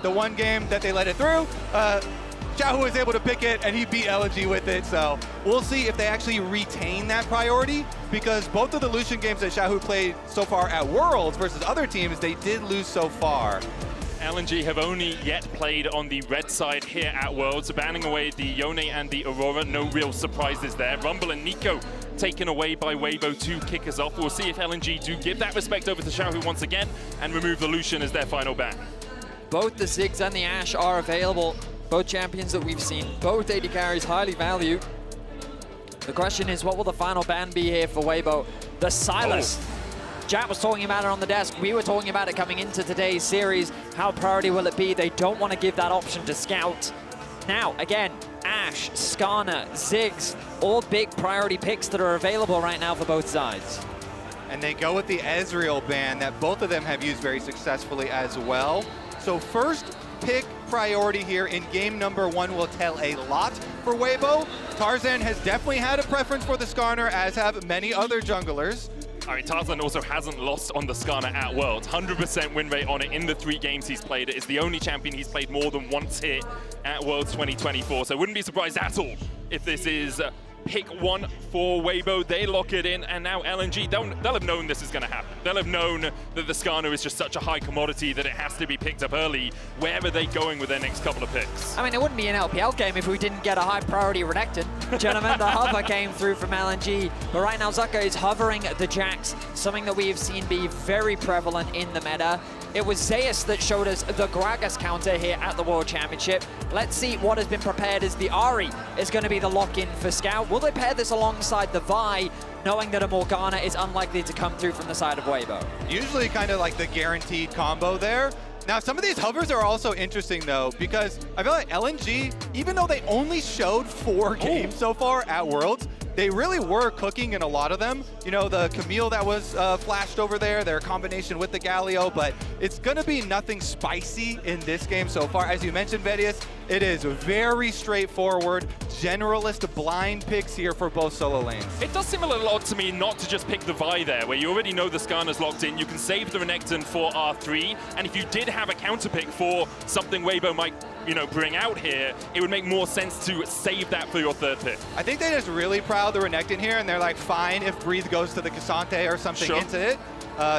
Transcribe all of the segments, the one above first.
the one game that they let it through, Xiaohu was able to pick it, and he beat LNG with it, so we'll see if they actually retain that priority, because both of the Lucian games that Xiaohu played so far at Worlds versus other teams, they did lose so far. LNG have only yet played on the red side here at Worlds, banning away the Yone and the Aurora. No real surprises there. Rumble and Nico taken away by Weibo to kick us off. We'll see if LNG do give that respect over to Xiaohu once again and remove the Lucian as their final ban. Both the Ziggs and the Ashe are available. Both champions that we've seen, both AD carries highly valued. The question is, what will the final ban be here for Weibo? The Silas. Jack was talking about it on the desk. We were talking about it coming into today's series. How priority will it be? They don't want to give that option to Scout. Now, again, Ashe, Skarner, Ziggs, all big priority picks that are available right now for both sides. And they go with the Ezreal ban that both of them have used very successfully as well. So first pick priority here in game number 1 will tell a lot for Weibo. Tarzan has definitely had a preference for the Skarner, as have many other junglers. I mean, Tarzan also hasn't lost on the Skarner at Worlds. 100% win rate on it in the 3 games he's played. It is the only champion he's played more than once here at Worlds 2024. So wouldn't be surprised at all if this is pick 1 for Weibo. They lock it in, and now LNG, they'll have known this is going to happen. They'll have known that the Skarner is just such a high commodity that it has to be picked up early. Where are they going with their next couple of picks? I mean, it wouldn't be an LPL game if we didn't get a high priority Renekton. Gentlemen, the hover came through from LNG, but right now Zucker is hovering the Jax, something that we have seen be very prevalent in the meta. It was Zeus that showed us the Gragas counter here at the World Championship. Let's see what has been prepared as the Ahri is going to be the lock-in for Scout. Will they pair this alongside the Vi, knowing that a Morgana is unlikely to come through from the side of Weibo? Usually kind of like the guaranteed combo there. Now, some of these hovers are also interesting, though, because I feel like LNG, even though they only showed 4 games so far at Worlds, they really were cooking in a lot of them. You know, the Camille that was flashed over there, their combination with the Galio, but it's going to be nothing spicy in this game so far. As you mentioned, Vedius, it is very straightforward, generalist blind picks here for both solo lanes. It does seem a little odd to me not to just pick the Vi there, where you already know the Skarner's locked in. You can save the Renekton for R3, and if you did have a counter pick for something Weibo might, you know, bring out here, it would make more sense to save that for your 3rd pick. I think they just really proud the Renekton here, and they're like, fine if Breathe goes to the Cassante or something into it.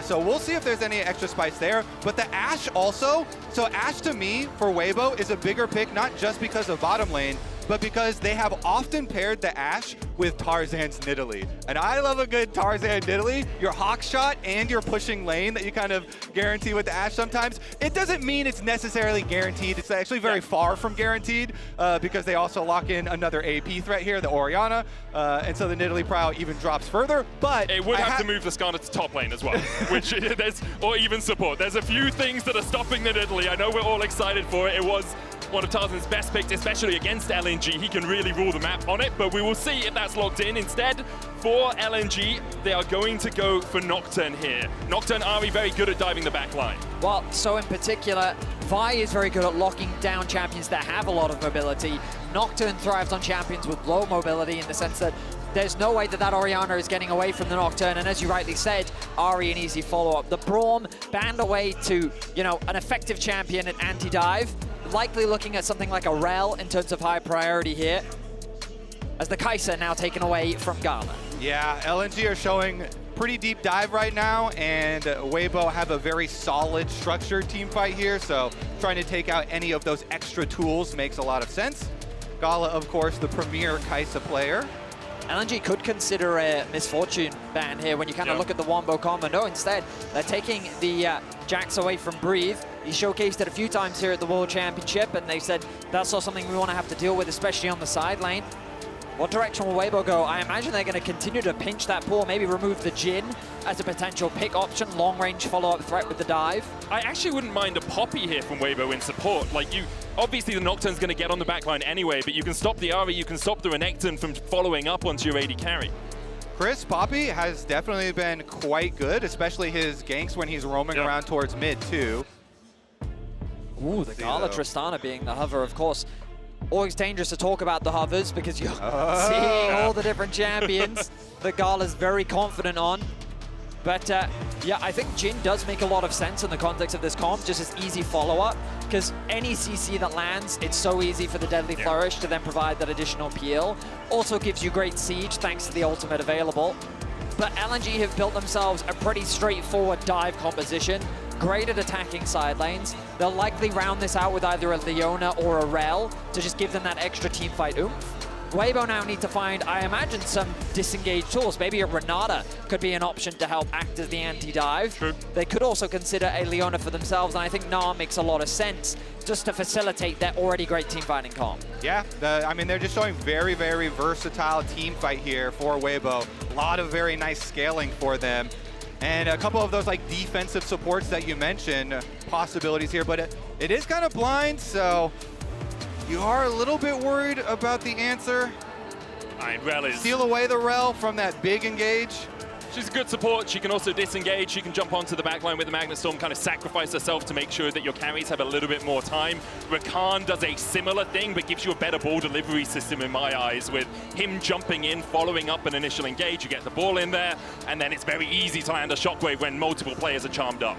So we'll see if there's any extra spice there. But the Ashe also, so Ashe to me, for Weibo, is a bigger pick, not just because of bottom lane, but because they have often paired the Ashe with Tarzan's Nidalee. And I love a good Tarzan Nidalee, your hawk shot and your pushing lane that you kind of guarantee with the Ashe sometimes. It doesn't mean it's necessarily guaranteed. It's actually very far from guaranteed because they also lock in another AP threat here, the Orianna. And so the Nidalee Prow even drops further, but it would have to move the Skarner to top lane as well, which there's, or even support. There's a few things that are stopping the Nidalee. I know we're all excited for it. It was one of Tarzan's best picks, especially against LNG. He can really rule the map on it, but we will see if that's locked in. Instead, for LNG, they are going to go for Nocturne here. Nocturne, Ahri very good at diving the back line. Well, so in particular, Vi is very good at locking down champions that have a lot of mobility. Nocturne thrives on champions with low mobility in the sense that there's no way that that Orianna is getting away from the Nocturne, and as you rightly said, Ahri an easy follow-up. The Braum banned away to, you know, an effective champion at anti-dive. Likely looking at something like a Rel in terms of high priority here, as the Kai'Sa now taken away from Gala. Yeah, LNG are showing pretty deep dive right now, and Weibo have a very solid structured team fight here, so trying to take out any of those extra tools makes a lot of sense. Gala, of course, the premier Kai'Sa player. LNG could consider a Misfortune ban here when you kind of look at the Wombo combo. No, instead, they're taking the Jax away from Breathe. He showcased it a few times here at the World Championship, and they said that's not something we want to have to deal with, especially on the side lane. What direction will Weibo go? I imagine they're going to continue to pinch that pool, maybe remove the Jhin as a potential pick option, long-range follow-up threat with the dive. I actually wouldn't mind a Poppy here from Weibo in support. Like, you, obviously the Nocturne's going to get on the backline anyway, but you can stop the Ahri, you can stop the Renekton from following up onto your AD carry. Chris, Poppy has definitely been quite good, especially his ganks when he's roaming around towards mid, too. Ooh, the Gala Tristana being the hover, of course. Always dangerous to talk about the hovers because you're seeing all the different champions that Gala's very confident on. But yeah, I think Jhin does make a lot of sense in the context of this comp, just as easy follow-up, because any CC that lands, it's so easy for the Deadly Flourish to then provide that additional peel. Also gives you great siege thanks to the ultimate available. But LNG have built themselves a pretty straightforward dive composition, great at attacking side lanes. They'll likely round this out with either a Leona or a Rel to just give them that extra teamfight oomph. Weibo now need to find, I imagine, some disengaged tools. Maybe a Renata could be an option to help act as the anti-dive. True. They could also consider a Leona for themselves, and I think Nah makes a lot of sense just to facilitate their already great team fighting comp. Yeah, I mean, they're just showing very, very versatile team fight here for Weibo. A lot of very nice scaling for them. And a couple of those like defensive supports that you mentioned, possibilities here, but it is kind of blind, so you are a little bit worried about the answer. Rel is... Steal away the Rel from that big engage. She's a good support. She can also disengage. She can jump onto the backline with the Magnet Storm, kind of sacrifice herself to make sure that your carries have a little bit more time. Rakan does a similar thing, but gives you a better ball delivery system in my eyes, with him jumping in, following up an initial engage. You get the ball in there, and then it's very easy to land a shockwave when multiple players are charmed up.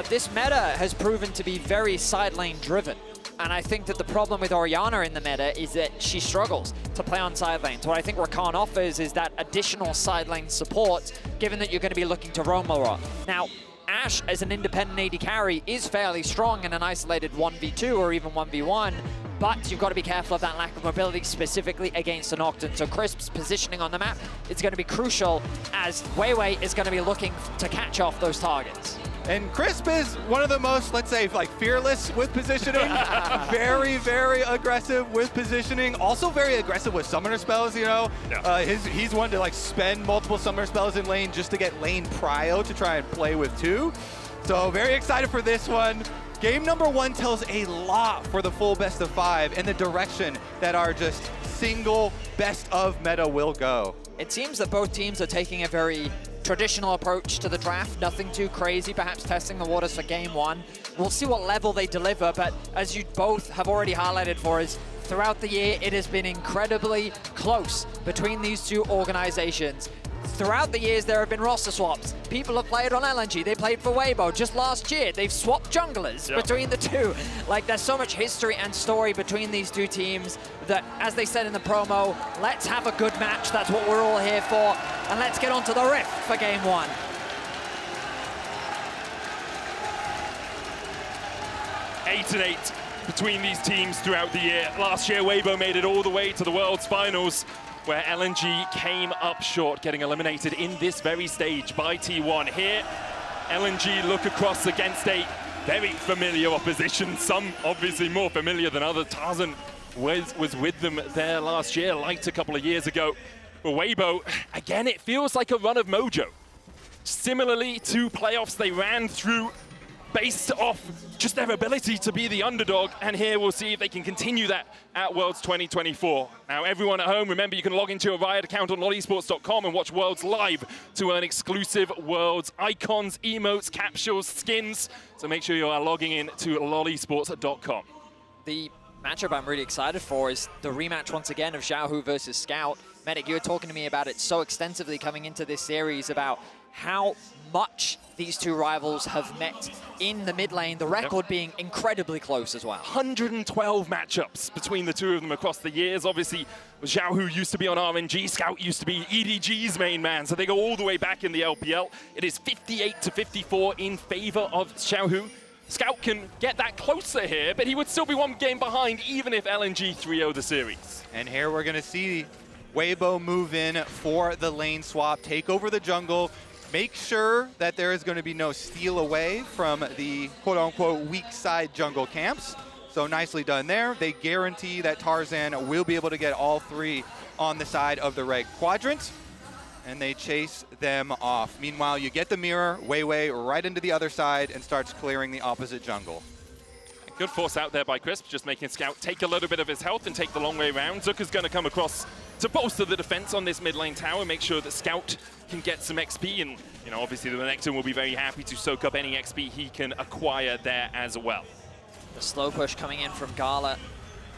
This meta has proven to be very side lane driven. And I think that the problem with Orianna in the meta is that she struggles to play on side lanes. What I think Rakan offers is that additional side lane support, given that you're going to be looking to roam a lot. Now, Ashe, as an independent AD carry, is fairly strong in an isolated 1v2 or even 1v1, but you've got to be careful of that lack of mobility, specifically against an Octane. So Crisp's positioning on the map is going to be crucial, as Weiwei is going to be looking to catch off those targets. And Crisp is one of the most, let's say, like fearless with positioning. Very, very aggressive with positioning. Also very aggressive with summoner spells, you know. Yeah. He's one to like spend multiple summoner spells in lane just to get lane prio to try and play with two. So very excited for this one. Game number one tells a lot for the full best of 5 and the direction that our just single best of meta will go. It seems that both teams are taking a very traditional approach to the draft, nothing too crazy, perhaps testing the waters for game one. We'll see what level they deliver, but as you both have already highlighted for us, throughout the year it has been incredibly close between these two organizations. Throughout the years there have been roster swaps. People have played on LNG, they played for Weibo. Just last year they've swapped junglers between the two. Like, there's so much history and story between these two teams that, as they said in the promo, let's have a good match, that's what we're all here for, and let's get onto the rift for game one. Eight and 8 between these teams throughout the year. Last year Weibo made it all the way to the World's Finals, where LNG came up short, getting eliminated in this very stage by T1. Here, LNG look across against a very familiar opposition, some obviously more familiar than others. Tarzan was with them there last year, liked a couple of years ago. But Weibo, again, it feels like a run of mojo. Similarly to playoffs they ran through, based off just their ability to be the underdog, and here we'll see if they can continue that at Worlds 2024. Now, everyone at home, remember you can log into your Riot account on LoLesports.com and watch Worlds live to earn exclusive Worlds icons, emotes, capsules, skins. So make sure you are logging in to LoLesports.com. The matchup I'm really excited for is the rematch once again of Xiaohu versus Scout. Medic, you were talking to me about it so extensively coming into this series, about how much these two rivals have met in the mid lane, the record being incredibly close as well. 112 matchups between the two of them across the years. Obviously, Xiaohu used to be on RNG, Scout used to be EDG's main man, so they go all the way back in the LPL. It is 58-54 in favor of Xiaohu. Scout can get that closer here, but he would still be one game behind even if LNG 3-0 the series. And here we're gonna see Weibo move in for the lane swap, take over the jungle, make sure that there is going to be no steal away from the quote-unquote weak side jungle camps. So nicely done there. They guarantee that Tarzan will be able to get all three on the side of the red quadrant, and they chase them off. Meanwhile, you get the mirror, Weiwei right into the other side and starts clearing the opposite jungle. Good force out there by Crisp, just making Scout take a little bit of his health and take the long way around. Zuka's going to come across to bolster the defense on this mid lane tower, make sure that Scout can get some XP, and you know, obviously the Renekton will be very happy to soak up any XP he can acquire there as well. The slow push coming in from Gala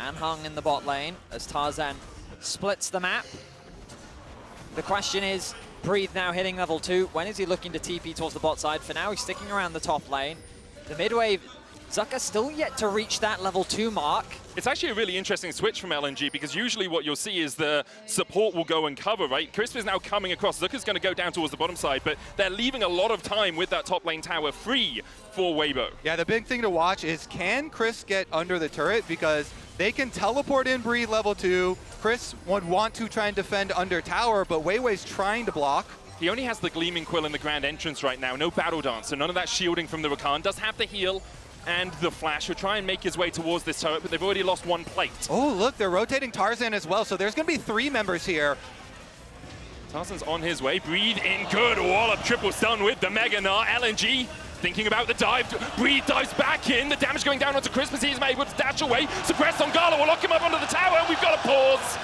and Hung in the bot lane as Tarzan splits the map. The question is, Breathe now hitting level 2. When is he looking to TP towards the bot side? For now, he's sticking around the top lane. The mid wave, Zucker still yet to reach that level 2 mark. It's actually a really interesting switch from LNG because usually what you'll see is the support will go and cover, right? Crisp is now coming across. Zucker's going to go down towards the bottom side, but they're leaving a lot of time with that top lane tower free for Weibo. Yeah, the big thing to watch is can Chris get under the turret, because they can teleport in Breathe level 2. Chris would want to try and defend under tower, but Weiwei's trying to block. He only has the Gleaming Quill in the Grand Entrance right now, no Battle Dance, so none of that shielding from the Rakan. Does have the heal and the flash. Will try and make his way towards this turret, but they've already lost one plate. Oh, look, they're rotating Tarzan as well, so there's going to be 3 members here. Tarzan's on his way. Breathe in, good wallop, triple stun with the Mega Gnar. LNG thinking about the dive. Breathe dives back in. The damage going down onto Crisp as he's able to dash away. Suppressed on Gala will lock him up onto the tower. We've got to pause.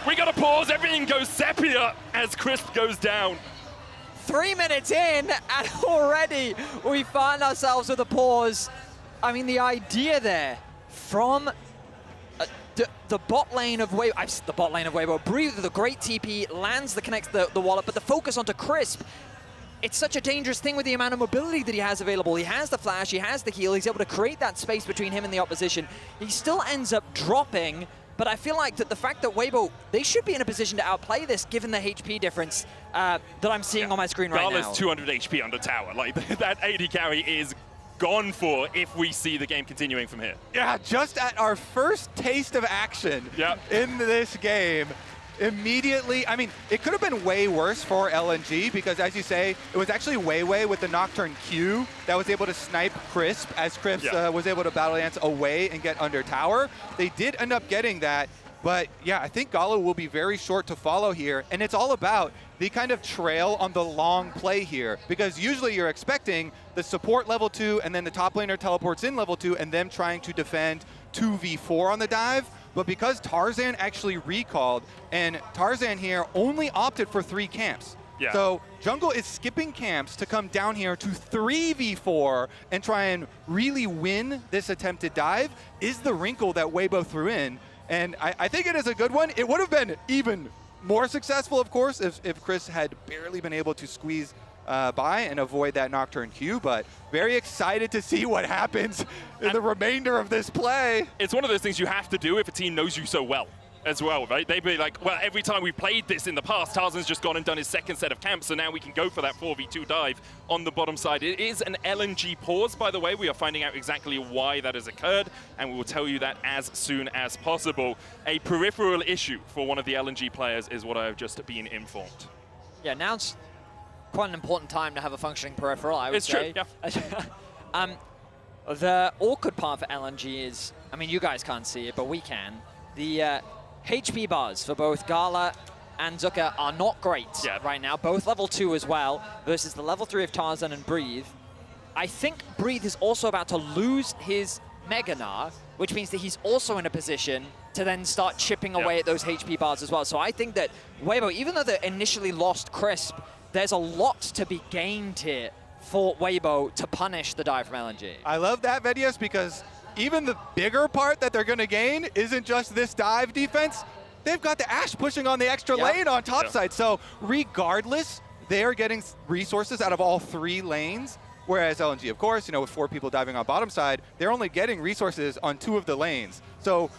We got to pause. Everything goes sepia as Crisp goes down. 3 minutes in, and already we find ourselves with a pause. I mean, the idea there from the bot lane of Weibo, the bot lane of Weibo, Breathe the great TP, lands the connects the wallet, but the focus onto Crisp. It's such a dangerous thing with the amount of mobility that he has available. He has the flash, he has the heal, he's able to create that space between him and the opposition. He still ends up dropping, but I feel like that the fact that Weibo, they should be in a position to outplay this given the HP difference that I'm seeing on my screen right now. Gala's 200 HP under tower. Like, that AD carry is gone for if we see the game continuing from here. Yeah, just at our first taste of action in this game, immediately, I mean, it could have been way worse for LNG because, as you say, it was actually Weiwei with the Nocturne Q that was able to snipe Crisp as Crisp was able to battle dance away and get under tower. They did end up getting that, but yeah, I think Gala will be very short to follow here, and it's all about the kind of trail on the long play here, because usually you're expecting the support level 2 and then the top laner teleports in level 2 and them trying to defend 2v4 on the dive. But because Tarzan actually recalled, and Tarzan here only opted for 3 camps. Yeah. So Jungle is skipping camps to come down here to 3v4 and try and really win this attempted dive is the wrinkle that Weibo threw in. And I think it is a good one. It would have been even more successful, of course, if Chris had barely been able to squeeze by and avoid that Nocturne Q, but very excited to see what happens in the remainder of this play. It's one of those things you have to do if a team knows you so well as well, right? They'd be like, well, every time we played this in the past, Tarzan's just gone and done his second set of camps, so now we can go for that 4v2 dive on the bottom side. It is an LNG pause, by the way. We are finding out exactly why that has occurred, and we will tell you that as soon as possible. A peripheral issue for one of the LNG players is what I have just been informed. Yeah, now's quite an important time to have a functioning peripheral, I would say. It's true, yeah. The awkward part for LNG is, I mean, you guys can't see it, but we can. The HP bars for both Gala and Zucker are not great right now, both level 2 as well, versus the level 3 of Tarzan and Breathe. I think Breathe is also about to lose his Mega Gnar, which means that he's also in a position to then start chipping away at those HP bars as well. So I think that Weibo, even though they initially lost Crisp, there's a lot to be gained here for Weibo to punish the dive from LNG. I love that, Vedius, because even the bigger part that they're going to gain isn't just this dive defense. They've got the Ashe pushing on the extra lane on top side. So regardless, they're getting resources out of all 3 lanes. Whereas LNG, of course, you know, with 4 people diving on bottom side, they're only getting resources on 2 of the lanes. So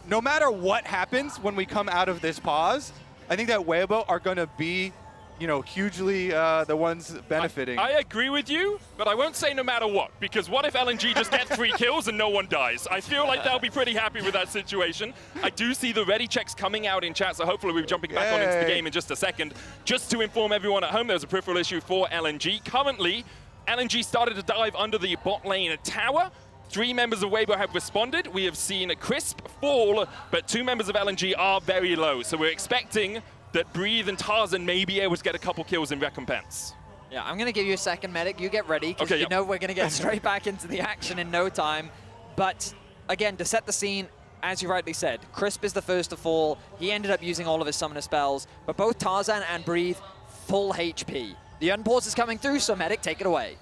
no matter what happens when we come out of this pause, I think that Weibo are going to be, you know, hugely the ones benefiting. I agree with you, but I won't say no matter what, because what if LNG just get 3 kills and no one dies? I feel like they'll be pretty happy with that situation. I do see the ready checks coming out in chat, so hopefully we'll be jumping back on into the game in just a second. Just to inform everyone at home, there's a peripheral issue for LNG. Currently, LNG started to dive under the bot lane tower. 3 members of Weibo have responded. We have seen a Crisp fall, but 2 members of LNG are very low, so we're expecting that Breathe and Tarzan may be able to get a couple kills in recompense. Yeah, I'm going to give you a second, Medic. You get ready, because you know we're going to get straight back into the action in no time. But again, to set the scene, as you rightly said, Crisp is the first to fall. He ended up using all of his summoner spells, but both Tarzan and Breathe, full HP. The unpause is coming through, so Medic, take it away.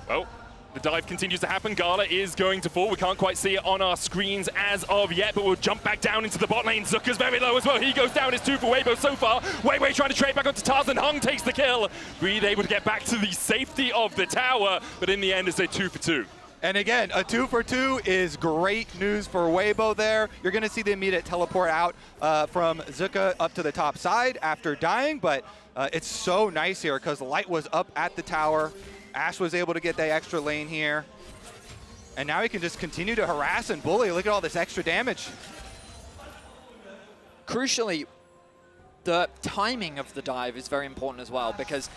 Well, The dive continues to happen. Gala is going to fall. We can't quite see it on our screens as of yet, but we'll jump back down into the bot lane. Zucker's very low as well. He goes down. It's 2 for Weibo so far. Weiwei trying to trade back onto Tarzan. Hung takes the kill. Breathe able to get back to the safety of the tower, but in the end, it's a 2 for 2. And again, a 2 for 2 is great news for Weibo there. You're going to see the immediate teleport out from Zuka up to the top side after dying, but it's so nice here because Light was up at the tower. Ash was able to get that extra lane here. And now he can just continue to harass and bully. Look at all this extra damage. Crucially, the timing of the dive is very important as well, because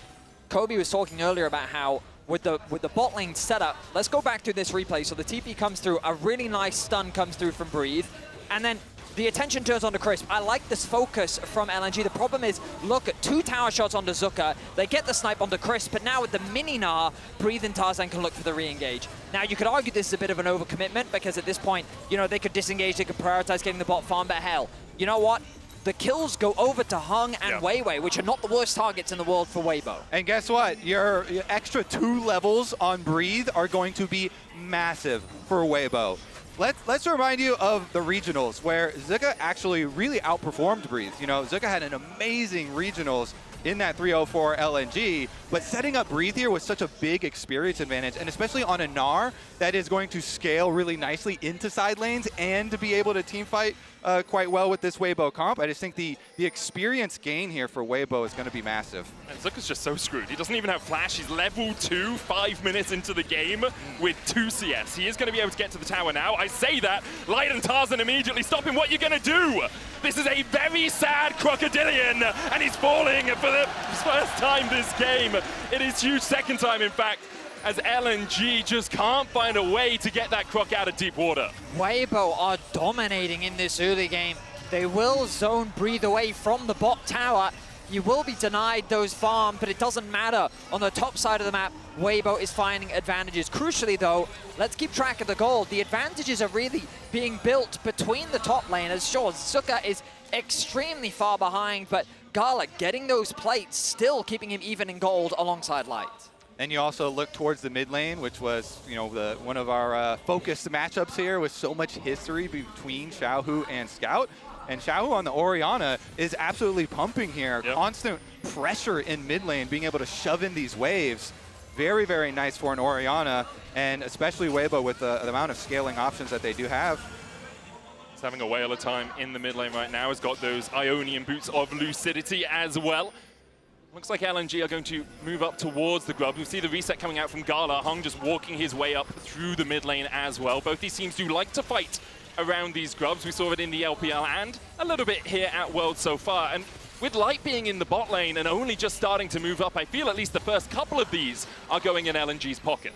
Kobe was talking earlier about how with the bot lane setup, let's go back to this replay. So the TP comes through, a really nice stun comes through from Breathe, and then the attention turns onto Crisp. I like this focus from LNG. The problem is, look at 2 tower shots onto Zuka. They get the snipe onto Crisp, but now with the mini-Gnar, Breathe and Tarzan can look for the re-engage. Now, you could argue this is a bit of an overcommitment because at this point, you know, they could disengage, they could prioritize getting the bot farm, but hell, you know what? The kills go over to Hung and Weiwei, which are not the worst targets in the world for Weibo. And guess what? Your extra 2 levels on Breathe are going to be massive for Weibo. Let's remind you of the regionals where Zuka actually really outperformed Breathe. You know, Zuka had an amazing regionals in that 304 LNG, but setting up Breathe here was such a big experience advantage, and especially on a Gnar that is going to scale really nicely into side lanes and to be able to team fight quite well with this Weibo comp. I just think the experience gain here for Weibo is going to be massive. And Zucker's just so screwed. He doesn't even have flash. He's level 2, 5 minutes into the game with 2 CS. He is going to be able to get to the tower now. I say that. Light and Tarzan immediately stop him. What are you going to do? This is a very sad Crocodilian, and he's falling for the first time this game. It is huge, second time, in fact, as LNG just can't find a way to get that Croc out of deep water. Weibo are dominating in this early game. They will zone Breathe away from the bot tower. You will be denied those farms, but it doesn't matter. On the top side of the map, Weibo is finding advantages. Crucially though, let's keep track of the gold. The advantages are really being built between the top laners. Sure, Zuka is extremely far behind, but Gala getting those plates, still keeping him even in gold alongside Light. And you also look towards the mid lane, which was, you know, one of our focused matchups here with so much history between Xiaohu and Scout. And Xiaohu on the Orianna is absolutely pumping here. Yep. Constant pressure in mid lane, being able to shove in these waves. Very, very nice for an Orianna, and especially Weibo with the amount of scaling options that they do have. He's having a whale of time in the mid lane right now. He's got those Ionian boots of lucidity as well. Looks like LNG are going to move up towards the Grub. We see the reset coming out from Gala. Hung just walking his way up through the mid lane as well. Both these teams do like to fight around these Grubs. We saw it in the LPL and a little bit here at World so far. And with Light being in the bot lane and only just starting to move up, I feel at least the first couple of these are going in LNG's pocket.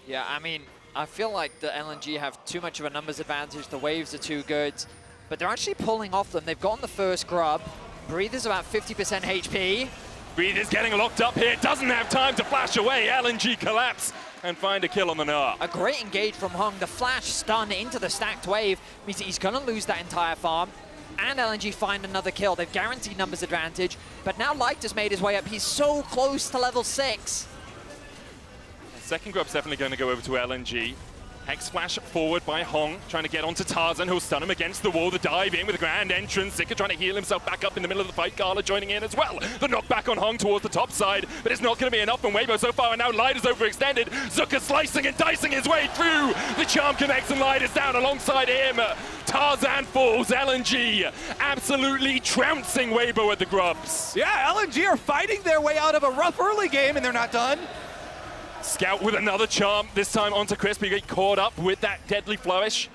Yeah, I mean, I feel like the LNG have too much of a numbers advantage. The waves are too good, but they're actually pulling off them. They've gotten the first Grub. Breathe is about 50% HP. Breathe is getting locked up here. Doesn't have time to flash away. LNG collapse and find a kill on the Gnar. A great engage from Hung. The flash stun into the stacked wave means he's going to lose that entire farm. And LNG find another kill. They've guaranteed numbers advantage. But now Light has made his way up. He's so close to level 6. Second Grub's definitely going to go over to LNG. Hex flash forward by Hong, trying to get onto Tarzan, who'll stun him against the wall. The dive in with a grand entrance. Zika trying to heal himself back up in the middle of the fight. Gala joining in as well. The knockback on Hong towards the top side, but it's not going to be enough from Weibo so far, and now Light is overextended. Zuka slicing and dicing his way through. The charm connects and Light is down alongside him. Tarzan falls. LNG absolutely trouncing Weibo at the Grubs. Yeah, LNG are fighting their way out of a rough early game, and they're not done. Scout with another charm, this time onto Crisp. He get caught up with that deadly flourish.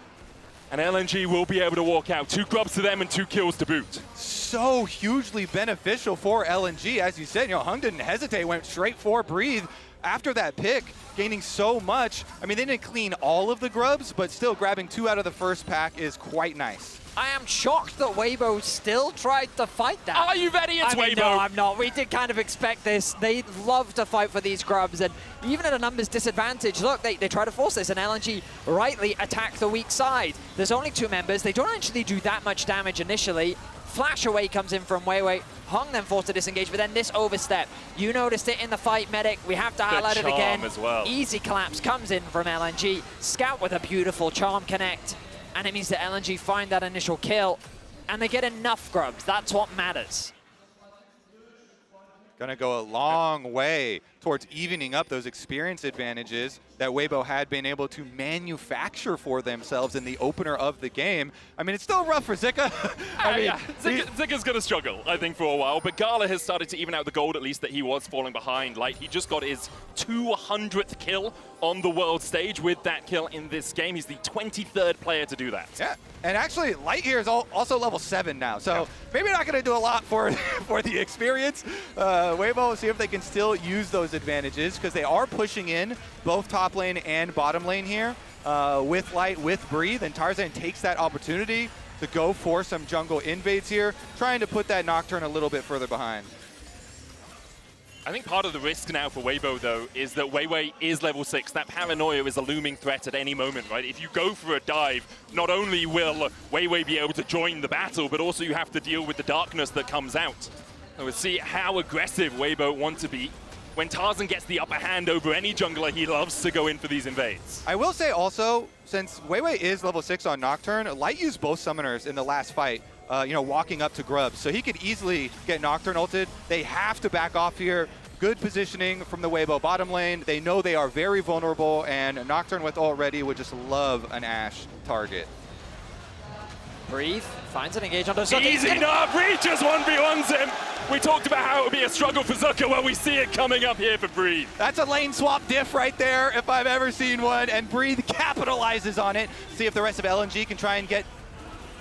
And LNG will be able to walk out. 2 Grubs to them and 2 kills to boot. So hugely beneficial for LNG. As you said, you know, Hung didn't hesitate, went straight for Breathe after that pick, gaining so much. I mean, they didn't clean all of the Grubs, but still grabbing 2 out of the first pack is quite nice. I am shocked that Weibo still tried to fight that. Are you ready? It's Weibo. No, I'm not. We did kind of expect this. They love to fight for these Grubs, and even at a numbers disadvantage, look, they try to force this, and LNG rightly attack the weak side. There's only 2 members. They don't actually do that much damage initially. Flash away comes in from Weiwei. Hung then forced to disengage, but then this overstep. You noticed it in the fight, Medic. We have to highlight it again. As well. Easy collapse comes in from LNG. Scout with a beautiful charm connect. And it means that LNG find that initial kill. And they get enough grubs. That's what matters. Gonna go a long way towards evening up those experience advantages that Weibo had been able to manufacture for themselves in the opener of the game. I mean, it's still rough for Zika. Zika's going to struggle, I think, for a while, but Gala has started to even out the gold, at least, that he was falling behind. Like, he just got his 200th kill on the world stage with that kill in this game. He's the 23rd player to do that. Yeah, and actually, Light here is also level 7 now, so maybe not going to do a lot for the experience. Weibo, see if they can still use those advantages, because they are pushing in both top lane and bottom lane here with Light, with Breathe, and Tarzan takes that opportunity to go for some jungle invades here, trying to put that Nocturne a little bit further behind. I think part of the risk now for Weibo, though, is that Weiwei is level 6. That paranoia is a looming threat at any moment, right? If you go for a dive, not only will Weiwei be able to join the battle, but also you have to deal with the darkness that comes out. So we'll see how aggressive Weibo want to be. When Tarzan gets the upper hand over any jungler, he loves to go in for these invades. I will say also, since Weiwei is level 6 on Nocturne, Light used both summoners in the last fight, walking up to Grubs. So he could easily get Nocturne ulted. They have to back off here. Good positioning from the Weibo bottom lane. They know they are very vulnerable, and Nocturne with ult ready would just love an Ashe target. Breathe, finds an engage onto Zuka. Easy, no, Breathe just 1v1s him. We talked about how it would be a struggle for Zuka. Well, we see it coming up here for Breathe. That's a lane swap diff right there, if I've ever seen one, and Breathe capitalizes on it. See if the rest of LNG can try and get...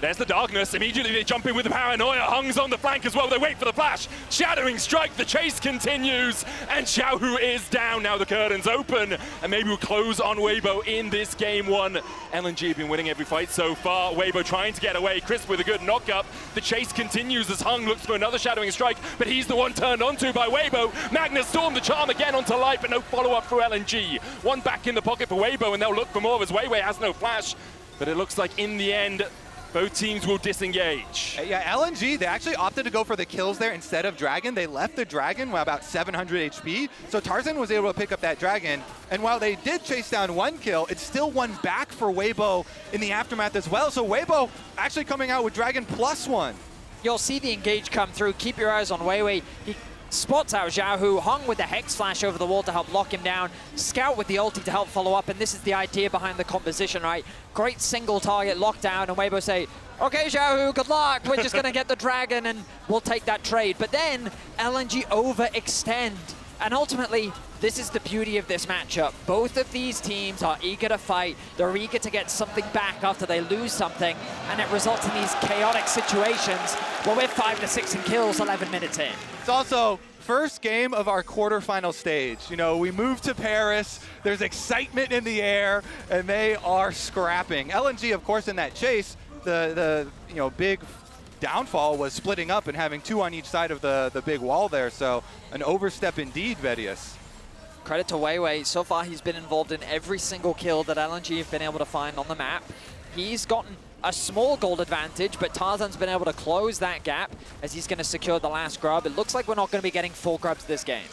There's the darkness. Immediately they jump in with the paranoia. Hung's on the flank as well. They wait for the flash. Shattering strike. The chase continues. And Xiaohu is down. Now the curtain's open. And maybe we'll close on Weibo in this game one. LNG have been winning every fight so far. Weibo trying to get away. Crisp with a good knock-up. The chase continues as Hung looks for another shadowing strike. But he's the one turned onto by Weibo. Magnus Storm the charm again onto Light, but no follow-up for LNG. One back in the pocket for Weibo, and they'll look for more as Weiwei has no flash. But it looks like in the end, both teams will disengage. Yeah, LNG, they actually opted to go for the kills there instead of Dragon. They left the Dragon with about 700 HP, so Tarzan was able to pick up that Dragon. And while they did chase down one kill, it's still one back for Weibo in the aftermath as well. So Weibo actually coming out with Dragon +1. You'll see the engage come through. Keep your eyes on Weiwei. He spots out Xiaohu, Hung with the Hex Flash over the wall to help lock him down, Scout with the ulti to help follow up, and this is the idea behind the composition, right? Great single target lockdown, and Weibo say, okay, Xiaohu, good luck, we're just gonna get the Dragon and we'll take that trade. But then LNG overextend, and ultimately, this is the beauty of this matchup. Both of these teams are eager to fight. They're eager to get something back after they lose something, and it results in these chaotic situations where we're 5 to 6 in kills 11 minutes in. It's also first game of our quarterfinal stage. You know, we moved to Paris, there's excitement in the air, and they are scrapping. LNG, of course, in that chase, the big downfall was splitting up and having 2 on each side of the big wall there, so an overstep indeed, Vedius. Credit to Weiwei. So far, he's been involved in every single kill that LNG have been able to find on the map. He's gotten a small gold advantage, but Tarzan's been able to close that gap as he's going to secure the last grub. It looks like we're not going to be getting 4 grubs this game.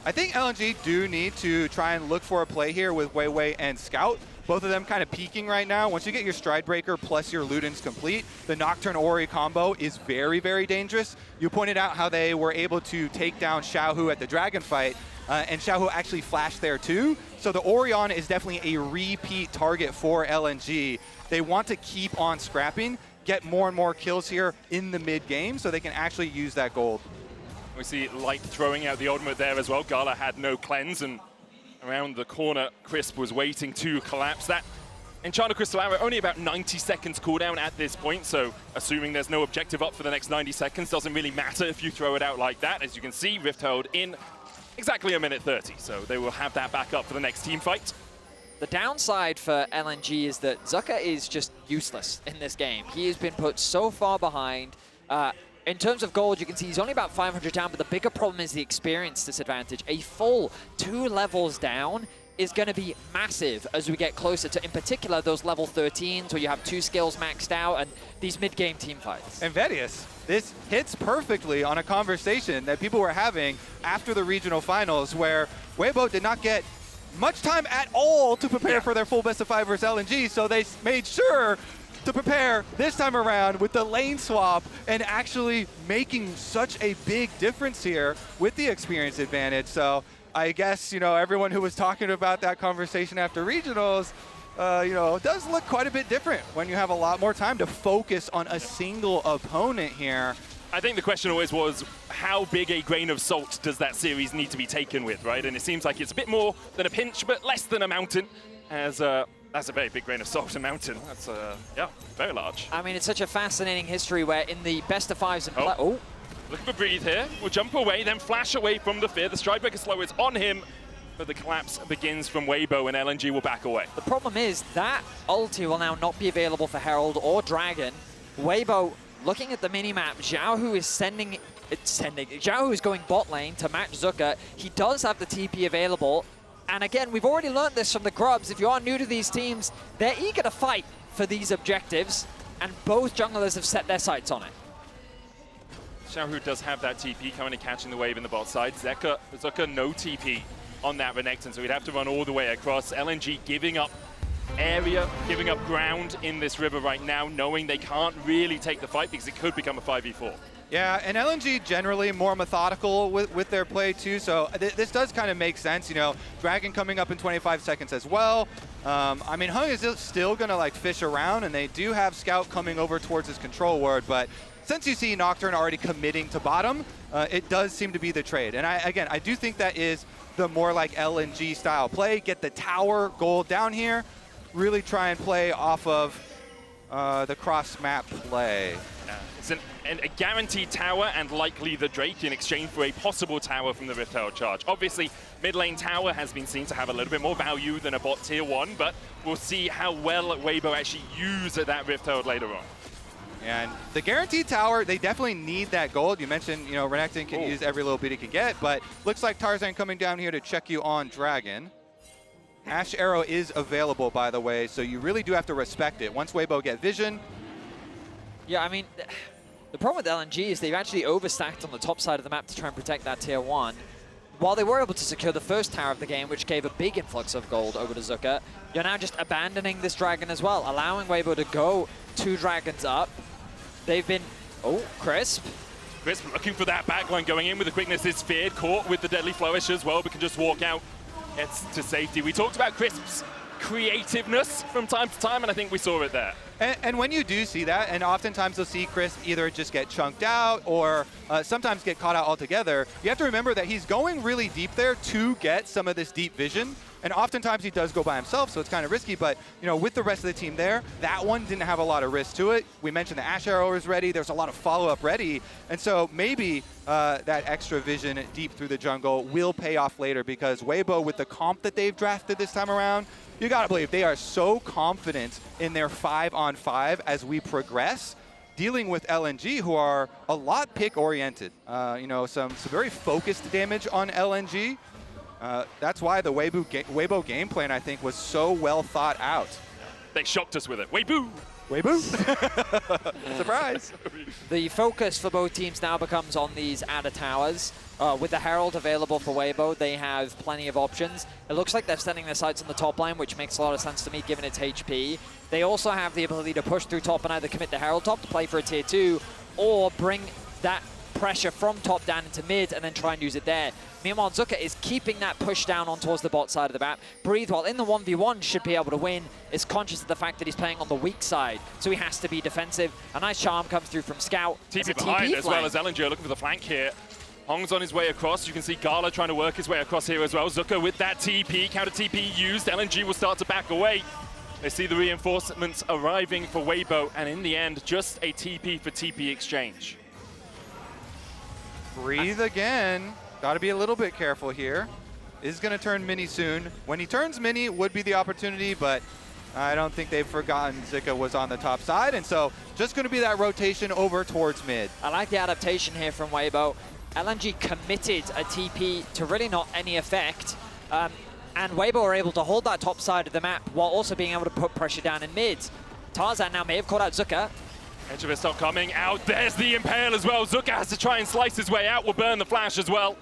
I think LNG do need to try and look for a play here with Weiwei and Scout. Both of them kind of peaking right now. Once you get your Stride Breaker plus your Ludens complete, the Nocturne Ori combo is very, very dangerous. You pointed out how they were able to take down Xiaohu at the Dragon fight, and Xiaohu actually flashed there too. So the Orion is definitely a repeat target for LNG. They want to keep on scrapping, get more and more kills here in the mid-game so they can actually use that gold. We see Light throwing out the ultimate there as well. Gala had no cleanse, and around the corner, Crisp was waiting to collapse. That Enchanted Crystal Arrow, only about 90 seconds cooldown at this point, so assuming there's no objective up for the next 90 seconds, doesn't really matter if you throw it out like that. As you can see, Rift Herald in exactly a minute 30, so they will have that back up for the next team fight. The downside for LNG is that Zuka is just useless in this game. He has been put so far behind. In terms of gold, you can see he's only about 500 down, but the bigger problem is the experience disadvantage. A full 2 levels down is going to be massive as we get closer to, in particular, those level 13s where you have 2 skills maxed out and these mid-game team fights. And Vedius, this hits perfectly on a conversation that people were having after the regional finals where Weibo did not get much time at all to prepare for their full best of 5 versus LNG, so they made sure to prepare this time around with the lane swap and actually making such a big difference here with the experience advantage. So I guess, you know, everyone who was talking about that conversation after regionals, you know, it does look quite a bit different when you have a lot more time to focus on a single opponent here. I think the question always was, how big a grain of salt does that series need to be taken with, right? And it seems like it's a bit more than a pinch, but less than a mountain, as that's a very big grain of salt, a mountain. That's, yeah, very large. I mean, it's such a fascinating history where in the best of 5s and Looking for Breathe here. We'll jump away, then flash away from the fear. The Stridebreaker slow is on him, but the collapse begins from Weibo and LNG will back away. The problem is that ulti will now not be available for Herald or Dragon. Weibo, looking at the minimap, Xiaohu is Xiaohu is going bot lane to match Zucker. He does have the TP available. And again, we've already learned this from the Grubs. If you are new to these teams, they're eager to fight for these objectives, and both junglers have set their sights on it. Xiaohu does have that TP coming and catching the wave in the bot side. Zucker no TP on that Renekton, so we'd have to run all the way across. LNG giving up area, giving up ground in this river right now, knowing they can't really take the fight because it could become a 5v4. Yeah, and LNG generally more methodical with their play too, so this does kind of make sense. You know, Dragon coming up in 25 seconds as well. I mean, Hung is still going to like fish around, and they do have Scout coming over towards his control ward, but since you see Nocturne already committing to bottom, it does seem to be the trade. And I do think that is the more like LNG style play. Get the tower gold down here, really try and play off of the cross map play. It's a guaranteed tower and likely the Drake in exchange for a possible tower from the Rift Herald charge. Obviously, mid lane tower has been seen to have a little bit more value than a bot tier 1, but we'll see how well Weibo actually use that Rift Herald later on. And the guaranteed tower, they definitely need that gold. You mentioned, you know, Renekton can use every little bit he can get, but looks like Tarzan coming down here to check you on Dragon. Ash Arrow is available, by the way, so you really do have to respect it. Once Weibo get vision. Yeah, I mean, the problem with LNG is they've actually overstacked on the top side of the map to try and protect that tier 1. While they were able to secure the first tower of the game, which gave a big influx of gold over to Zucker, you're now just abandoning this Dragon as well, allowing Weibo to go 2 dragons up. They've been, Crisp. Crisp looking for that backline, going in with the quickness is feared, caught with the deadly flourish as well, but can just walk out, gets to safety. We talked about Crisp's creativeness from time to time, and I think we saw it there. And when you do see that, and oftentimes you'll see Crisp either just get chunked out or sometimes get caught out altogether, you have to remember that he's going really deep there to get some of this deep vision. And oftentimes he does go by himself, so it's kind of risky, but you know, with the rest of the team there, that one didn't have a lot of risk to it. We mentioned the Ash Arrow is ready, there's a lot of follow-up ready, and so maybe that extra vision deep through the jungle will pay off later, because Weibo, with the comp that they've drafted this time around, you gotta believe they are so confident in their 5-on-5 as we progress, dealing with LNG, who are a lot pick-oriented. You know, some very focused damage on LNG. That's why the Weibo game plan, I think, was so well thought out. They shocked us with it. Weibo! Weibo! Surprise! The focus for both teams now becomes on these adder towers. With the Herald available for Weibo, they have plenty of options. It looks like they're setting their sights on the top line, which makes a lot of sense to me given its HP. They also have the ability to push through top and either commit the Herald top to play for a tier 2, or bring that pressure from top down into mid and then try and use it there. Meanwhile, Zucker is keeping that push down on towards the bot side of the map. Breathe, while in the 1v1 should be able to win, is conscious of the fact that he's playing on the weak side, so he has to be defensive. A nice charm comes through from Scout. TP behind as well as LNG looking for the flank here. Hong's on his way across. You can see Gala trying to work his way across here as well. Zucker with that TP, counter TP used. LNG will start to back away. They see the reinforcements arriving for Weibo, and in the end, just a TP for TP exchange. Breathe again. Got to be a little bit careful here. Is going to turn mini soon. When he turns mini, would be the opportunity, but I don't think they've forgotten Zika was on the top side, and so just going to be that rotation over towards mid. I like the adaptation here from Weibo. LNG committed a TP to really not any effect, And Weibo are able to hold that top side of the map while also being able to put pressure down in mids. Tarzan now may have caught out Zuka. Edge of it stop coming out. There's the Impale as well. Zuka has to try and slice his way out. Will burn the flash as well.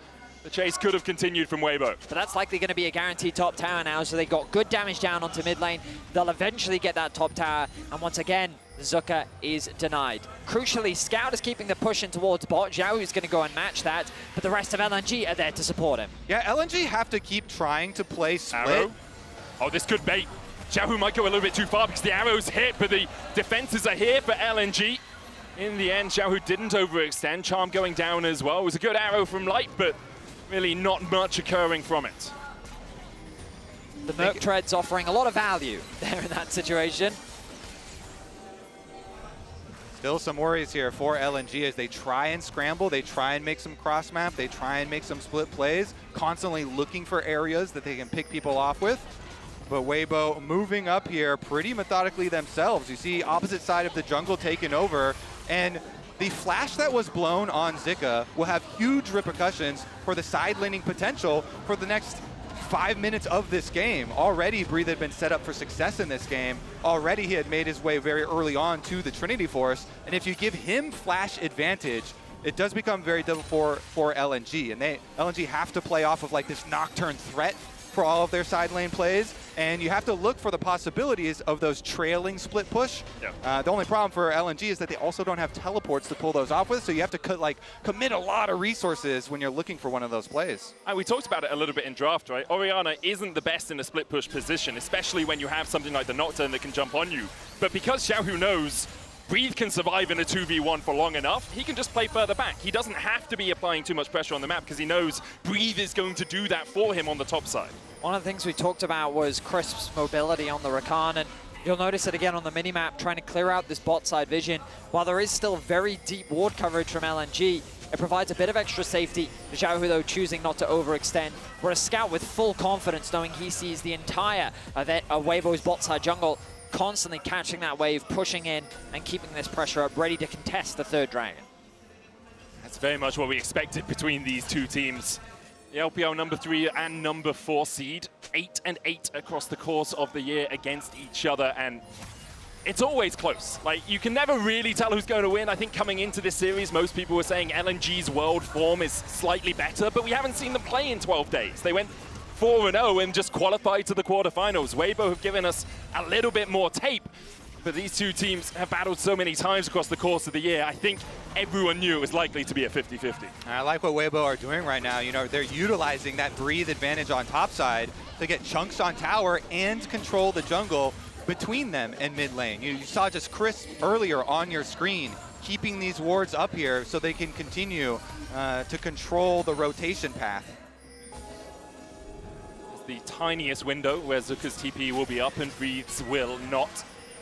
The chase could have continued from Weibo. But that's likely going to be a guaranteed top tower now, so they got good damage down onto mid lane. They'll eventually get that top tower, and once again, Zuka is denied. Crucially, Scout is keeping the push in towards bot. Xiao is going to go and match that, but the rest of LNG are there to support him. Yeah, LNG have to keep trying to play split. Arrow. Oh, this could bait. Xiao might go a little bit too far because the arrow's hit, but the defenses are here for LNG. In the end, Xiao didn't overextend. Charm going down as well. It was a good arrow from Light, but really not much occurring from it. The Merc Tread's offering a lot of value there in that situation. Still some worries here for LNG as they try and scramble, they try and make some cross map, they try and make some split plays, constantly looking for areas that they can pick people off with. But Weibo moving up here pretty methodically themselves. You see opposite side of the jungle taken over, and the flash that was blown on Zika will have huge repercussions for the side laning potential for the next 5 minutes of this game. Already, Breathe had been set up for success in this game. Already, he had made his way very early on to the Trinity Force. And if you give him flash advantage, it does become very difficult for LNG. And LNG have to play off of like this Nocturne threat for all of their side lane plays, and you have to look for the possibilities of those trailing split push. Yeah. The only problem for LNG is that they also don't have teleports to pull those off with, so you have to commit a lot of resources when you're looking for one of those plays. And we talked about it a little bit in draft, right? Orianna isn't the best in a split push position, especially when you have something like the Nocturne that can jump on you. But because Xiaohu knows Breathe can survive in a 2v1 for long enough, he can just play further back. He doesn't have to be applying too much pressure on the map because he knows Breathe is going to do that for him on the top side. One of the things we talked about was Crisp's mobility on the Rakan, and you'll notice it again on the minimap, trying to clear out this bot side vision. While there is still very deep ward coverage from LNG, it provides a bit of extra safety. Xiaohu, though, choosing not to overextend. Whereas Scout with full confidence, knowing he sees the entire Weibo's bot side jungle, constantly catching that wave, pushing in, and keeping this pressure up, ready to contest the third dragon. That's very much what we expected between these two teams. The LPL number 3 and number 4 seed, 8 and 8 across the course of the year against each other, and it's always close. Like, you can never really tell who's going to win. I think coming into this series, most people were saying LNG's world form is slightly better, but we haven't seen them play in 12 days. They went 4-0 and just qualified to the quarterfinals. Weibo have given us a little bit more tape, but these two teams have battled so many times across the course of the year. I think everyone knew it was likely to be a 50-50. I like what Weibo are doing right now. You know, they're utilizing that Breathe advantage on top side to get chunks on tower and control the jungle between them and mid lane. You saw just Chris earlier on your screen keeping these wards up here so they can continue to control the rotation path. The tiniest window where Zuka's TP will be up and Breathes will not.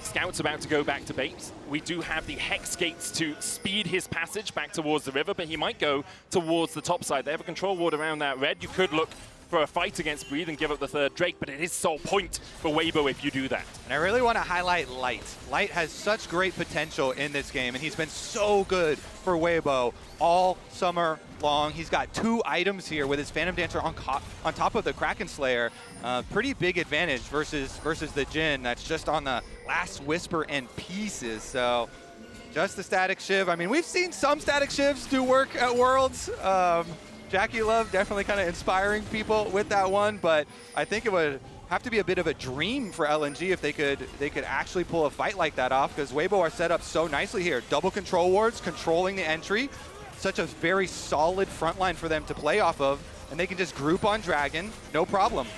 Scout's about to go back to base. We do have the Hex Gates to speed his passage back towards the river, but he might go towards the top side. They have a control ward around that red. You could look for a fight against Breathe and give up the third Drake, but it is sole point for Weibo if you do that. And I really want to highlight Light. Light has such great potential in this game, and he's been so good for Weibo all summer long. He's got 2 items here with his Phantom Dancer on top of the Kraken Slayer. Pretty big advantage versus the Jhin that's just on the last whisper and pieces. So just the static shiv. I mean, we've seen some static shivs do work at Worlds. Jackie Love definitely kind of inspiring people with that one, but I think it would have to be a bit of a dream for LNG if they could actually pull a fight like that off, because Weibo are set up so nicely here. Double control wards, controlling the entry, such a very solid front line for them to play off of, and they can just group on Dragon, no problem.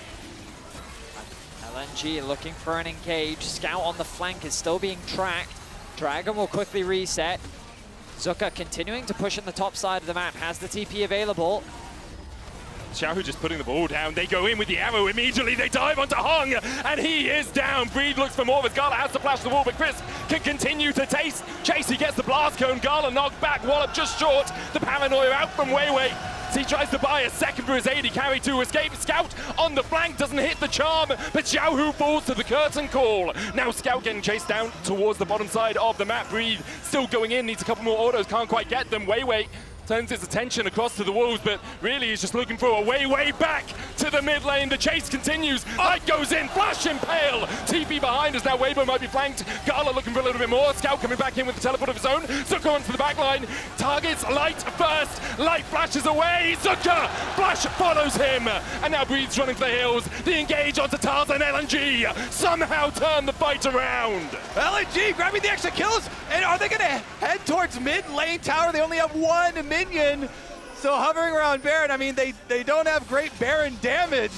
LNG looking for an engage. Scout on the flank is still being tracked. Dragon will quickly reset. Zuka continuing to push in the top side of the map, has the TP available. Xiaohu just putting the ball down. They go in with the arrow immediately. They dive onto Hung, and he is down. Breathe looks for more, but Gala has to flash the wall, but Crisp can continue to chase. He gets the blast cone. Gala knocked back. Wallop just short. The paranoia out from Weiwei. He tries to buy a second for his AD carry to escape. Scout on the flank doesn't hit the charm, but Xiaohu falls to the curtain call. Now Scout getting chased down towards the bottom side of the map. Breathe still going in, needs a couple more autos, can't quite get them. Weiwei turns its attention across to the walls, but really he's just looking for a way back to the mid lane. The chase continues. Light goes in, flash impale. TP behind us now. Weibo might be flanked. Gala looking for a little bit more. Scout coming back in with the teleport of his own. Zuka onto the back line. Targets Light first. Light flashes away. Zuka! Flash follows him. And now Breed's running for the hills. The engage onto Tarzan. LNG somehow turn the fight around. LNG grabbing the extra kills, and are they going to head towards mid lane tower? They only have one minion, so hovering around Baron. I mean, they don't have great Baron damage.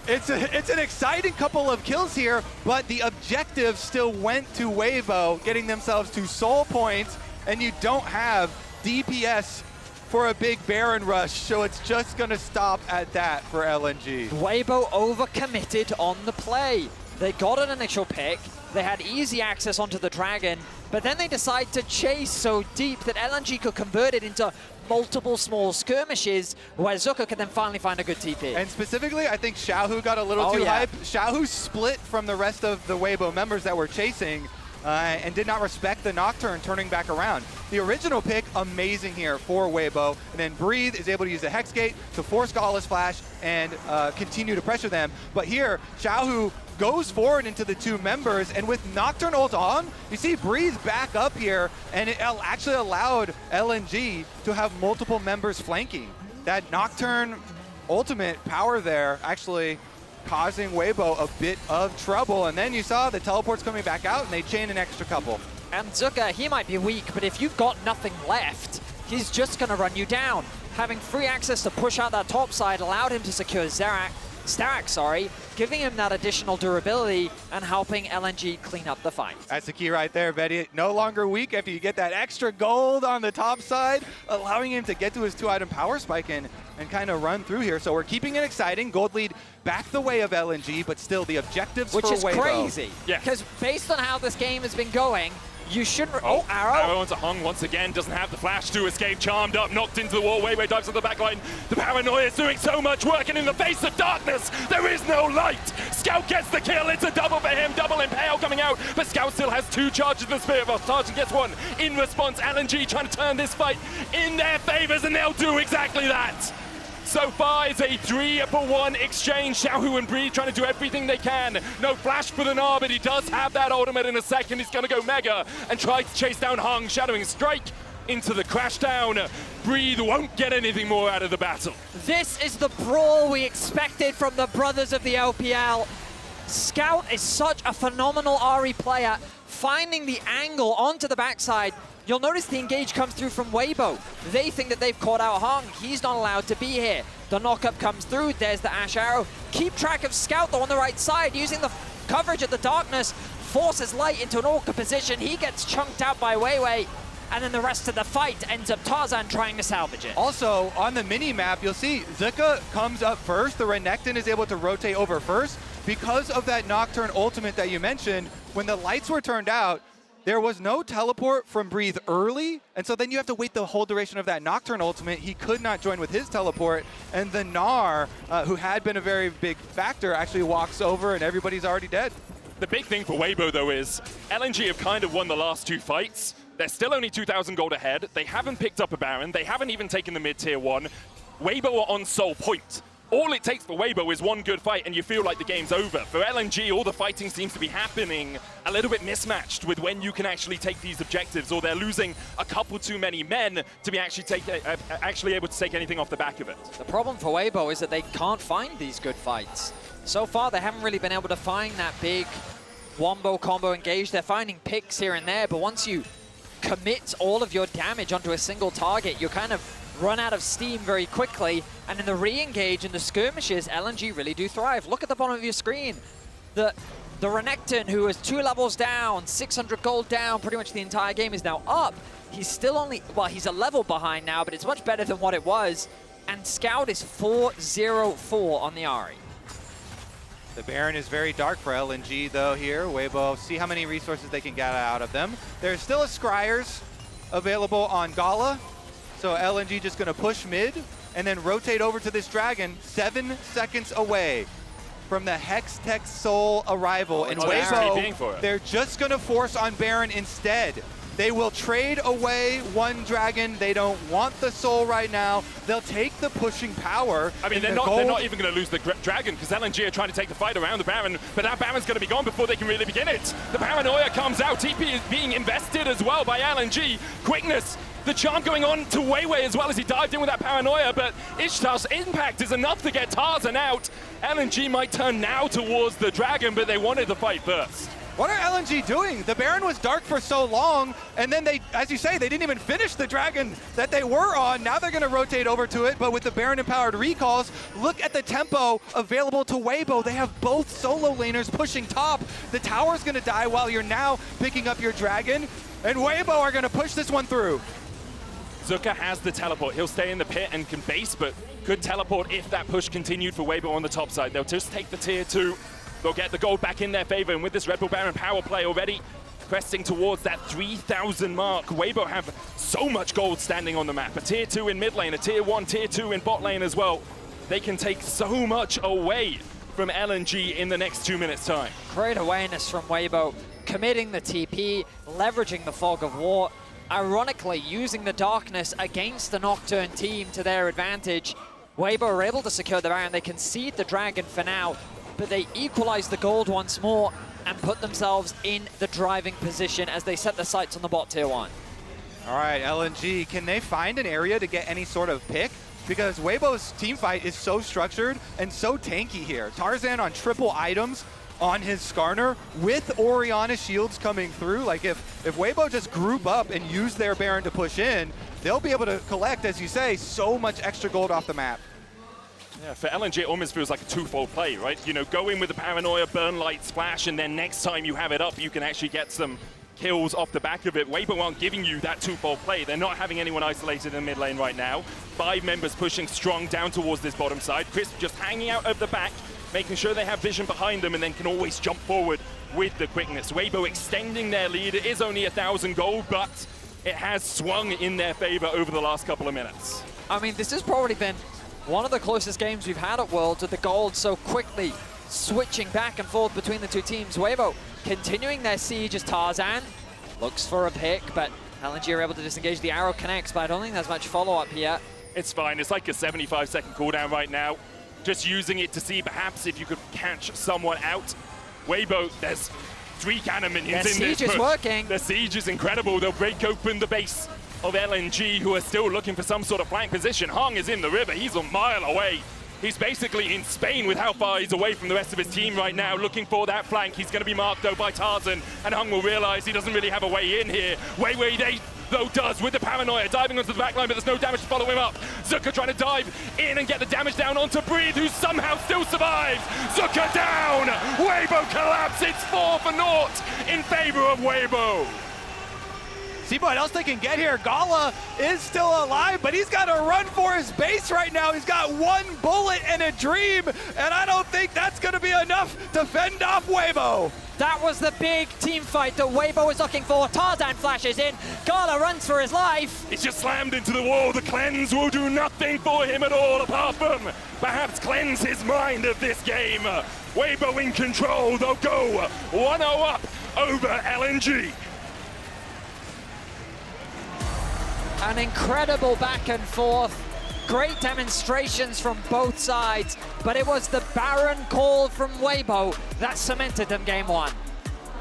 It's an exciting couple of kills here, but the objective still went to Weibo, getting themselves to soul points, and you don't have DPS for a big Baron rush, so it's just going to stop at that for LNG. Weibo overcommitted on the play. They got an initial pick, they had easy access onto the Dragon, but then they decide to chase so deep that LNG could convert it into multiple small skirmishes where Zuka could then finally find a good TP. And specifically, I think Xiaohu got a little too hype. Xiaohu split from the rest of the Weibo members that were chasing and did not respect the Nocturne turning back around. The original pick, amazing here for Weibo, and then Breathe is able to use the Hex Gate to force Gala's flash and continue to pressure them. But here, Xiaohu goes forward into the two members, and with Nocturne ult on, you see Breeze back up here, and it actually allowed LNG to have multiple members flanking. That Nocturne ultimate power there actually causing Weibo a bit of trouble, and then you saw the teleports coming back out, and they chain an extra couple. And Zuka, he might be weak, but if you've got nothing left, he's just going to run you down. Having free access to push out that top side allowed him to secure Starak, giving him that additional durability and helping LNG clean up the fight. That's the key right there, Betty. No longer weak after you get that extra gold on the top side, allowing him to get to his 2-item power spike and kind of run through here. So we're keeping it exciting. Gold lead back the way of LNG, but still the objectives for Weibo. Which is crazy. Yeah. Because based on how this game has been going, you shouldn't... Oh, Arrow. Arrow onto Hung once again. Doesn't have the flash to escape. Charmed up, knocked into the wall. Weibo dives on the back line. The paranoia is doing so much work, and in the face of darkness, there is no light. Scout gets the kill. It's a double for him. Double impale coming out, but Scout still has 2 charges of the Spirit Boss. Sergeant gets 1. In response, LNG trying to turn this fight in their favors, and they'll do exactly that. So far, it's a 3-for-1 exchange. Xiaohu and Breed trying to do everything they can. No flash for the Gnar, but he does have that ultimate in a second. He's going to go Mega and try to chase down Hung. Shadowing Strike into the crash down. Breed won't get anything more out of the battle. This is the brawl we expected from the brothers of the LPL. Scout is such a phenomenal RE player, finding the angle onto the backside. You'll notice the engage comes through from Weibo. They think that they've caught out Hung. He's not allowed to be here. The knockup comes through. There's the Ash Arrow. Keep track of Scout though on the right side, using the coverage of the darkness. Forces Light into an awkward position. He gets chunked out by Weiwei. And then the rest of the fight ends up Tarzan trying to salvage it. Also, on the mini-map, you'll see Zuka comes up first. The Renekton is able to rotate over first. Because of that Nocturne ultimate that you mentioned, when the lights were turned out, there was no teleport from Breathe early, and so then you have to wait the whole duration of that Nocturne ultimate. He could not join with his teleport, and the Gnar, who had been a very big factor, actually walks over, and everybody's already dead. The big thing for Weibo, though, is LNG have kind of won the last 2 fights. They're still only 2,000 gold ahead. They haven't picked up a Baron. They haven't even taken the mid-tier 1. Weibo are on soul point. All it takes for Weibo is one good fight and you feel like the game's over. For LNG, all the fighting seems to be happening a little bit mismatched with when you can actually take these objectives, or they're losing a couple too many men to be actually able to take anything off the back of it. The problem for Weibo is that they can't find these good fights. So far, they haven't really been able to find that big wombo combo engage. They're finding picks here and there, but once you commit all of your damage onto a single target, you kind of run out of steam very quickly, and in the re-engage and the skirmishes, LNG really do thrive. Look at the bottom of your screen. The Renekton, who is 2 levels down, 600 gold down, pretty much the entire game, is now up. He's still only, well, he's a level behind now, but it's much better than what it was. And Scout is 4-0-4 on the Ahri. The Baron is very dark for LNG, though, here. Weibo, see how many resources they can get out of them. There's still a Scryers available on Gala, so LNG just going to push mid and then rotate over to this Dragon 7 seconds away from the Hextech Soul arrival. And Weibo, they're just going to force on Baron instead. They will trade away one dragon. They don't want the soul right now. They'll take the pushing power. I mean, they're not even going to lose the dragon because LNG are trying to take the fight around the Baron, but that Baron's going to be gone before they can really begin it. The paranoia comes out. TP is being invested as well by LNG. Quickness. The charm going on to Weiwei as well as he dived in with that paranoia, but Ishtar's impact is enough to get Tarzan out. LNG might turn now towards the dragon, but they wanted the fight first. What are LNG doing? The Baron was dark for so long, and then they, as you say, they didn't even finish the dragon that they were on. Now they're going to rotate over to it, but with the Baron-empowered recalls, look at the tempo available to Weibo. They have both solo laners pushing top. The tower's going to die while you're now picking up your dragon, and Weibo are going to push this one through. Zuka has the teleport. He'll stay in the pit and can base, but could teleport if that push continued for Weibo on the top side. They'll just take the tier 2. They'll get the gold back in their favor, and with this Red Bull Baron power play already cresting towards that 3,000 mark, Weibo have so much gold standing on the map. A tier 2 in mid lane, a tier 1, tier 2 in bot lane as well. They can take so much away from LNG in the next 2 minutes' time. Great awareness from Weibo, committing the TP, leveraging the fog of war. Ironically, using the darkness against the Nocturne team to their advantage. Weibo are able to secure the Baron. They concede the dragon for now, but they equalize the gold once more and put themselves in the driving position as they set the sights on the bot tier 1. All right, LNG, can they find an area to get any sort of pick? Because Weibo's team fight is so structured and so tanky here. Tarzan on triple items on his Skarner with Orianna shields coming through. Like if Weibo just group up and use their Baron to push in, they'll be able to collect, as you say, so much extra gold off the map. Yeah, for LNG, it almost feels like a twofold play, right? You know, go in with the paranoia, burn light, splash, and then next time you have it up, you can actually get some kills off the back of it. Weibo aren't giving you that twofold play. They're not having anyone isolated in mid lane right now. 5 members pushing strong down towards this bottom side. Crisp just hanging out of the back, making sure they have vision behind them and then can always jump forward with the quickness. Weibo extending their lead. It is only 1,000 gold, but it has swung in their favor over the last couple of minutes. I mean, this has probably been one of the closest games we've had at Worlds, with the gold so quickly switching back and forth between the two teams. Weibo continuing their siege as Tarzan looks for a pick, but LNG are able to disengage. The arrow connects, but I don't think there's much follow-up here. It's fine. It's like a 75-second cooldown right now. Just using it to see perhaps if you could catch someone out. Weibo, there's 3 cannon minions in this. The siege is working. The siege is incredible. They'll break open the base of LNG, who are still looking for some sort of flank position. Hung is in the river. He's a mile away. He's basically in Spain with how far he's away from the rest of his team right now, looking for that flank. He's going to be marked, though, by Tarzan, and Hung will realize he doesn't really have a way in here. Weiwei, though, does with the paranoia, diving onto the back line, but there's no damage to follow him up. Zuka trying to dive in and get the damage down onto Breathe, who somehow still survives. Zuka down! Weibo collapse. It's 4 for naught in favor of Weibo. See what else they can get here. Gala is still alive, but he's got to run for his base right now. He's got 1 bullet and a dream, and I don't think that's going to be enough to fend off Weibo. That was the big team fight that Weibo was looking for. Tarzan flashes in. Gala runs for his life. He's just slammed into the wall. The cleanse will do nothing for him at all, apart from perhaps cleanse his mind of this game. Weibo in control. They'll go 1-0 up over LNG. An incredible back and forth. Great demonstrations from both sides, but it was the Baron call from Weibo that cemented them game 1.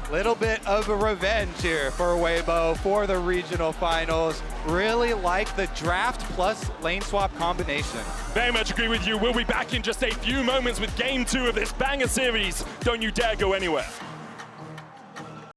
Little bit of a revenge here for Weibo for the regional finals. Really like the draft plus lane swap combination. Very much agree with you. We'll be back in just a few moments with game 2 of this banger series. Don't you dare go anywhere.